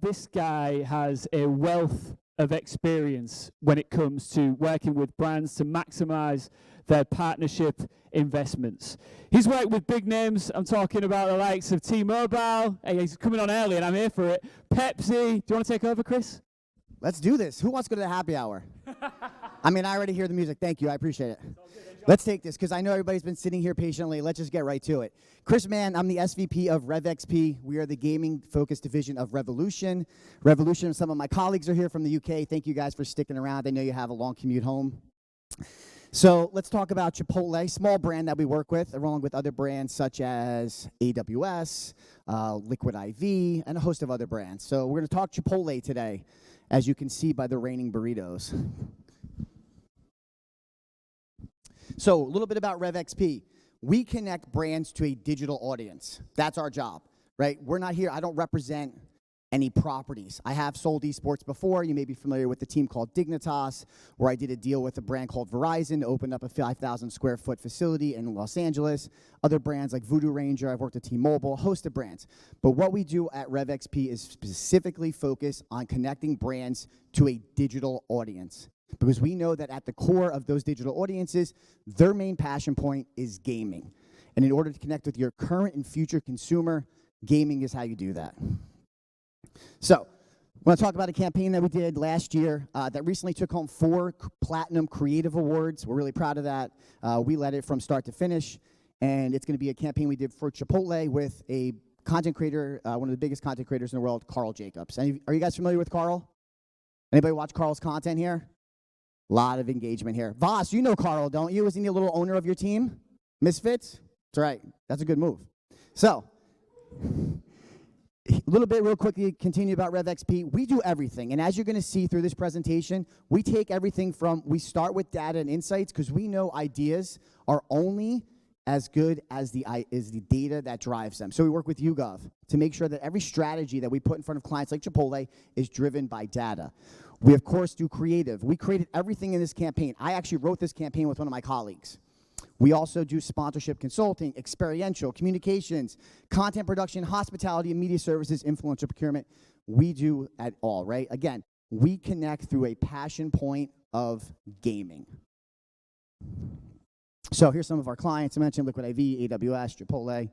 This guy has a wealth of experience when it comes to working with brands to maximize their partnership investments. He's worked with big names. I'm talking about the likes of T-Mobile. Hey, he's coming on early and I'm here for it. Pepsi. Do you want to take over, Chris? Let's do this. Who wants to go to the happy hour? I mean, I already hear the music. Thank you. I appreciate it. Let's take this, because I know everybody's been sitting here patiently. Let's just get right to it. Chris Mann, I'm the SVP of REV. We are the gaming-focused division of Revolution. Revolution, some of my colleagues are here from the UK. Thank you guys for sticking around. I know you have a long commute home. So let's talk about Chipotle, small brand that we work with, along with other brands such as AWS, Liquid IV, and a host of other brands. So we're going to talk Chipotle today, as you can see by the raining burritos. So a little bit about RevXP. We connect brands to a digital audience. That's our job, right? We're not here. I don't represent any properties. I have sold esports before. You may be familiar with the team called Dignitas, where I did a deal with a brand called Verizon to open up a 5,000 square foot facility in Los Angeles. Other brands like Voodoo Ranger, I've worked at T-Mobile, a host of brands. But what we do at RevXP is specifically focus on connecting brands to a digital audience. Because we know that at the core of those digital audiences, their main passion point is gaming. And in order to connect with your current and future consumer, gaming is how you do that. So, I want to talk about a campaign that we did last year that recently took home 4 Platinum Creative Awards. We're really proud of that. We led it from start to finish. And it's going to be a campaign we did for Chipotle with a content creator, one of the biggest content creators in the world, Carl Jacobs. Are you guys familiar with Carl? Anybody watch Carl's content here? A lot of engagement here. Voss, you know Carl, don't you? Isn't he a little owner of your team? Misfits? That's right. That's a good move. So, a little bit real quickly, continue about RevXP. We do everything. And as you're going to see through this presentation, we take everything from, we start with data and insights because we know ideas are only as good as the data that drives them. So we work with YouGov to make sure that every strategy that we put in front of clients like Chipotle is driven by data. We, of course, do creative. We created everything in this campaign. I actually wrote this campaign with one of my colleagues. We also do sponsorship consulting, experiential, communications, content production, hospitality, and media services, influencer procurement. We do it all, right? Again, we connect through a passion point of gaming. So here's some of our clients. I mentioned Liquid IV, AWS, Chipotle.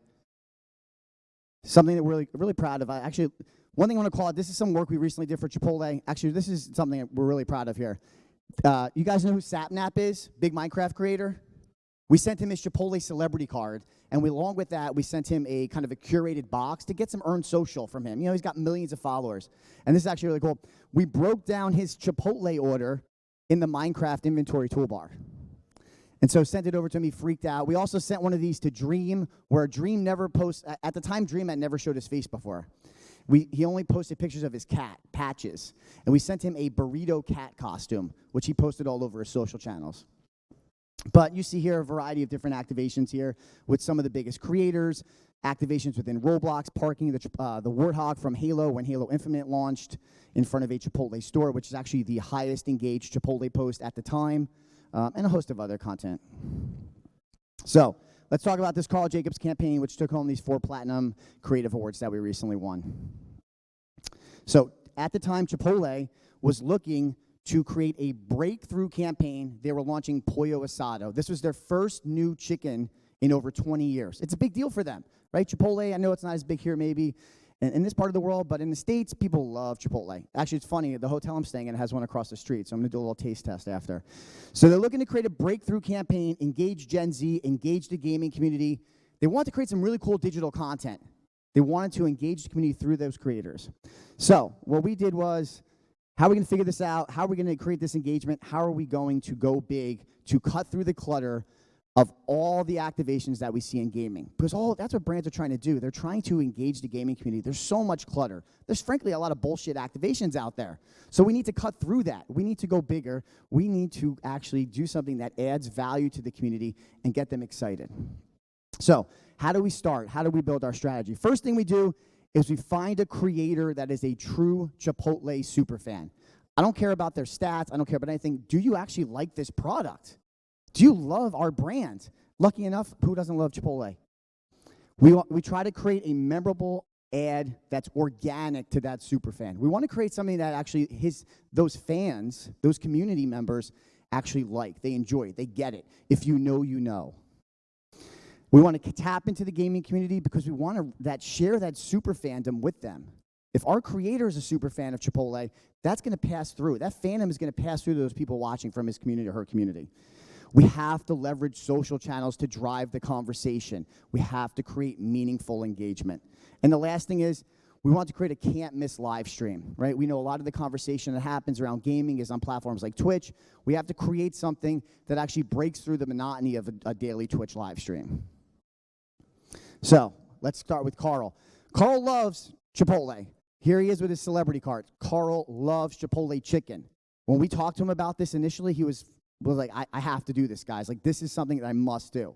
Something that we're really proud of. Actually, one thing I want to call out, this is some work we recently did for Chipotle. Actually, this is something that we're really proud of here. You guys know who Sapnap is? Big Minecraft creator? We sent him his Chipotle celebrity card, and along with that, we sent him a kind of a curated box to get some earned social from him. You know, he's got millions of followers. And this is actually really cool. We broke down his Chipotle order in the Minecraft inventory toolbar. And so sent it over to me, freaked out. We also sent one of these to Dream, where Dream never posts. At the time, Dream had never showed his face before. He only posted pictures of his cat, Patches. And we sent him a burrito cat costume, which he posted all over his social channels. But you see here a variety of different activations here with some of the biggest creators, activations within Roblox, parking the Warthog from Halo when Halo Infinite launched in front of a Chipotle store, which is actually the highest engaged Chipotle post at the time, and a host of other content. So let's talk about this Carl Jacobs campaign, which took home these 4 Platinum Creative Awards that we recently won. So at the time, Chipotle was looking to create a breakthrough campaign. They were launching Pollo Asado. This was their first new chicken in over 20 years. It's a big deal for them, right? Chipotle, I know it's not as big here maybe in this part of the world, but in the States, people love Chipotle. Actually, it's funny, the hotel I'm staying in has one across the street, so I'm gonna do a little taste test after. So they're looking to create a breakthrough campaign, engage Gen Z, engage the gaming community. They want to create some really cool digital content. They wanted to engage the community through those creators. So what we did was, how are we going to figure this out? How are we going to create this engagement? How are we going to go big to cut through the clutter of all the activations that we see in gaming? Because that's what brands are trying to do. They're trying to engage the gaming community. There's so much clutter. There's frankly a lot of bullshit activations out there. So we need to cut through that. We need to go bigger. We need to actually do something that adds value to the community and get them excited. So how do we start? How do we build our strategy? First thing we do is we find a creator that is a true Chipotle superfan. I don't care about their stats. I don't care about anything. Do you actually like this product? Do you love our brand? Lucky enough, who doesn't love Chipotle? We try to create a memorable ad that's organic to that super fan. We want to create something that actually those fans, those community members actually like. They enjoy it. They get it. If you know, you know. We want to tap into the gaming community because we want to share that super fandom with them. If our creator is a super fan of Chipotle, that's going to pass through. That fandom is going to pass through to those people watching from his community or her community. We have to leverage social channels to drive the conversation. We have to create meaningful engagement. And the last thing is, we want to create a can't-miss live stream, right? We know a lot of the conversation that happens around gaming is on platforms like Twitch. We have to create something that actually breaks through the monotony of a daily Twitch live stream. So, let's start with Carl. Carl loves Chipotle. Here he is with his celebrity card. Carl loves Chipotle chicken. When we talked to him about this initially, he was like, I have to do this, guys. Like, this is something that I must do.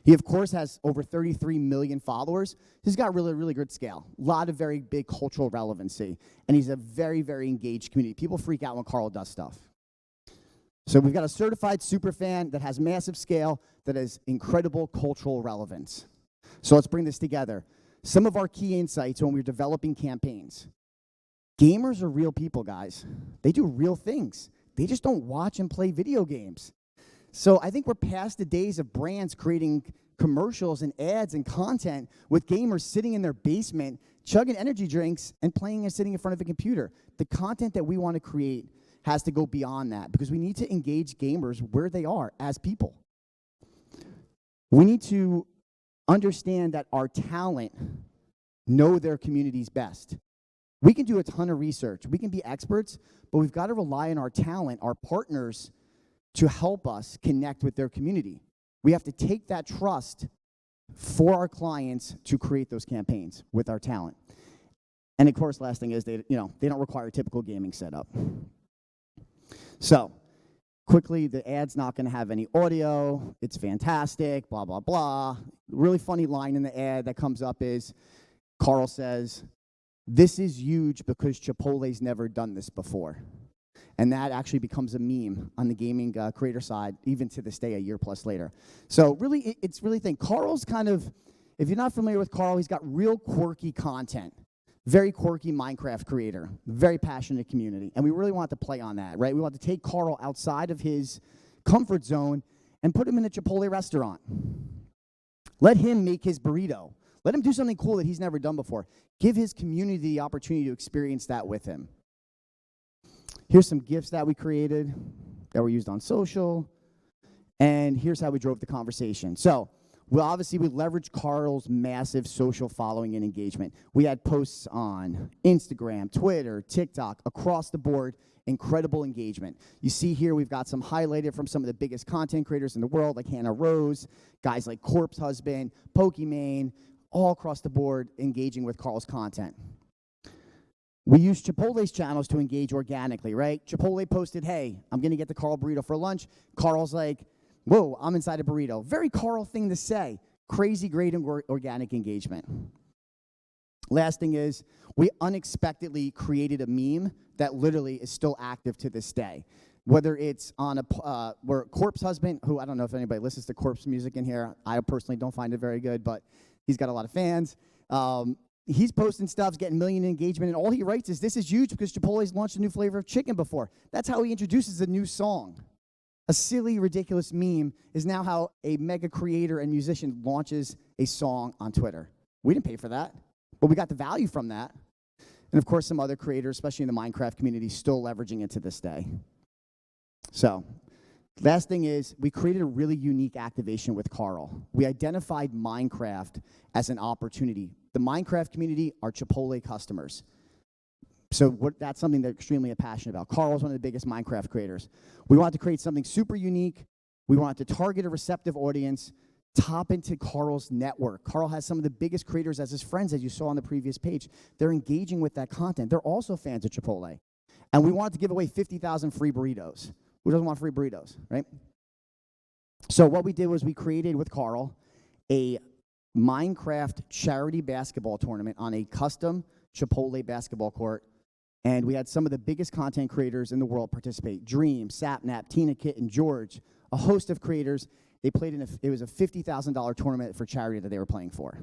He, of course, has over 33 million followers. He's got really, really good scale. A lot of very big cultural relevancy. And he's a very, very engaged community. People freak out when Carl does stuff. So we've got a certified super fan that has massive scale, that has incredible cultural relevance. So let's bring this together. Some of our key insights when we're developing campaigns. Gamers are real people, guys. They do real things. They just don't watch and play video games. So I think we're past the days of brands creating commercials and ads and content with gamers sitting in their basement, chugging energy drinks and playing and sitting in front of a computer. The content that we want to create has to go beyond that because we need to engage gamers where they are as people. We need to understand that our talent know their communities best. We can do a ton of research. We can be experts, but we've got to rely on our talent, our partners, to help us connect with their community. We have to take that trust for our clients to create those campaigns with our talent. And of course, last thing is they don't require a typical gaming setup. So, quickly, the ad's not going to have any audio. It's fantastic, blah, blah, blah. Really funny line in the ad that comes up is, Carl says, "This is huge because Chipotle's never done this before." And that actually becomes a meme on the gaming creator side, even to this day, a year plus later. So really, it's really thin. Carl's kind of, if you're not familiar with Carl, he's got real quirky content. Very quirky Minecraft creator. Very passionate community. And we really want to play on that, right? We want to take Carl outside of his comfort zone and put him in a Chipotle restaurant. Let him make his burrito. Let him do something cool that he's never done before. Give his community the opportunity to experience that with him. Here's some GIFs that we created that were used on social. And here's how we drove the conversation. So, we leveraged Carl's massive social following and engagement. We had posts on Instagram, Twitter, TikTok, across the board, incredible engagement. You see here we've got some highlighted from some of the biggest content creators in the world, like Hannah Rose, guys like Corpse Husband, Pokimane, all across the board engaging with Carl's content. We use Chipotle's channels to engage organically, right? Chipotle posted, "Hey, I'm going to get the Carl burrito for lunch." Carl's like, "Whoa, I'm inside a burrito." Very Carl thing to say. Crazy great organic engagement. Last thing is, we unexpectedly created a meme that literally is still active to this day. Whether it's on where Corpse Husband, who I don't know if anybody listens to Corpse music in here. I personally don't find it very good, but he's got a lot of fans. He's posting stuff, getting million engagement, and all he writes is, "This is huge because Chipotle's launched a new flavor of chicken before." That's how he introduces a new song. A silly, ridiculous meme is now how a mega creator and musician launches a song on Twitter. We didn't pay for that, but we got the value from that. And of course, some other creators, especially in the Minecraft community, still leveraging it to this day. So, last thing is, we created a really unique activation with Carl. We identified Minecraft as an opportunity. The Minecraft community are Chipotle customers. So that's something they're extremely passionate about. Carl is one of the biggest Minecraft creators. We wanted to create something super unique. We wanted to target a receptive audience, tap into Carl's network. Carl has some of the biggest creators as his friends, as you saw on the previous page. They're engaging with that content. They're also fans of Chipotle. And we wanted to give away 50,000 free burritos. Who doesn't want free burritos, right? So what we did was we created with Carl a Minecraft charity basketball tournament on a custom Chipotle basketball court. And we had some of the biggest content creators in the world participate. Dream, Sapnap, Tina Kitten, George, a host of creators. They played it was a $50,000 tournament for charity that they were playing for.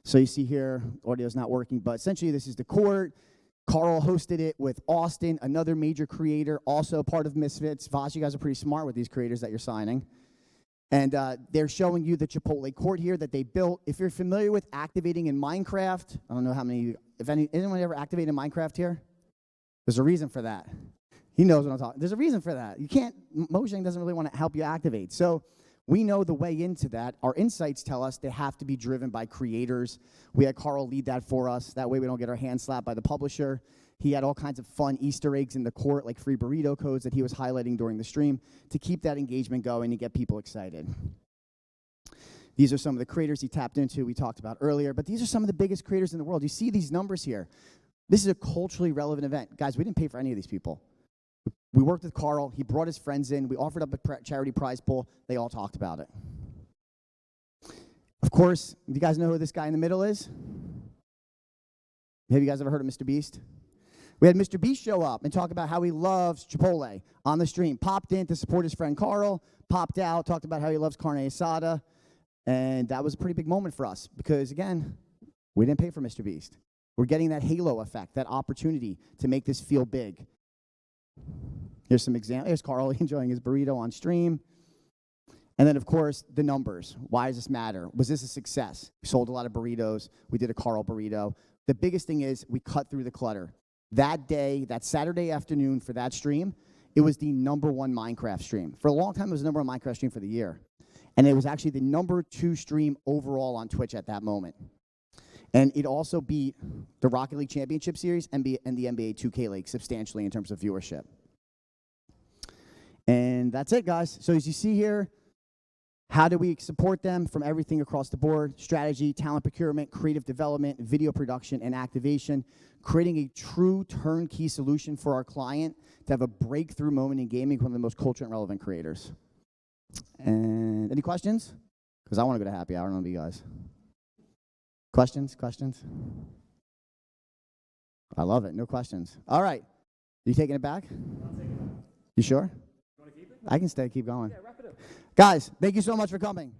So you see here, audio's not working, but essentially this is the court. Carl hosted it with Austin, another major creator, also part of Misfits. Voss, you guys are pretty smart with these creators that you're signing. And they're showing you the Chipotle court here that they built. If you're familiar with activating in Minecraft, I don't know how many, anyone ever activated in Minecraft here? There's a reason for that. He knows what I'm talking. There's a reason for that. You can't, Mojang doesn't really want to help you activate. So we know the way into that. Our insights tell us they have to be driven by creators. We had Carl lead that for us. That way we don't get our hands slapped by the publisher. He had all kinds of fun Easter eggs in the court, like free burrito codes that he was highlighting during the stream to keep that engagement going and get people excited. These are some of the creators he tapped into we talked about earlier, but these are some of the biggest creators in the world. You see these numbers here. This is a culturally relevant event. Guys, we didn't pay for any of these people. We worked with Carl. He brought his friends in. We offered up a charity prize pool. They all talked about it. Of course, do you guys know who this guy in the middle is? Have you guys ever heard of Mr. Beast? We had Mr. Beast show up and talk about how he loves Chipotle on the stream. Popped in to support his friend Carl, popped out, talked about how he loves carne asada, and that was a pretty big moment for us because, again, we didn't pay for Mr. Beast. We're getting that halo effect, that opportunity to make this feel big. Here's some examples. Here's Carl enjoying his burrito on stream. And then, of course, the numbers. Why does this matter? Was this a success? We sold a lot of burritos. We did a Carl burrito. The biggest thing is we cut through the clutter. That day, that Saturday afternoon for that stream, it was the #1 Minecraft stream. For a long time, it was the #1 Minecraft stream for the year. And it was actually the #2 stream overall on Twitch at that moment. And it also beat the Rocket League Championship Series and the NBA 2K League substantially in terms of viewership. And that's it, guys. So as you see here, how do we support them from everything across the board? Strategy, talent procurement, creative development, video production, and activation. Creating a true turnkey solution for our client to have a breakthrough moment in gaming with one of the most culture and relevant creators. And any questions? Because I want to go to happy hour. I don't know about you guys. Questions? Questions? I love it. No questions. All right. Are you taking it back? I'll take it back. You sure? You want to keep it? I can stay. Keep going. Yeah, wrap it up. Guys, thank you so much for coming.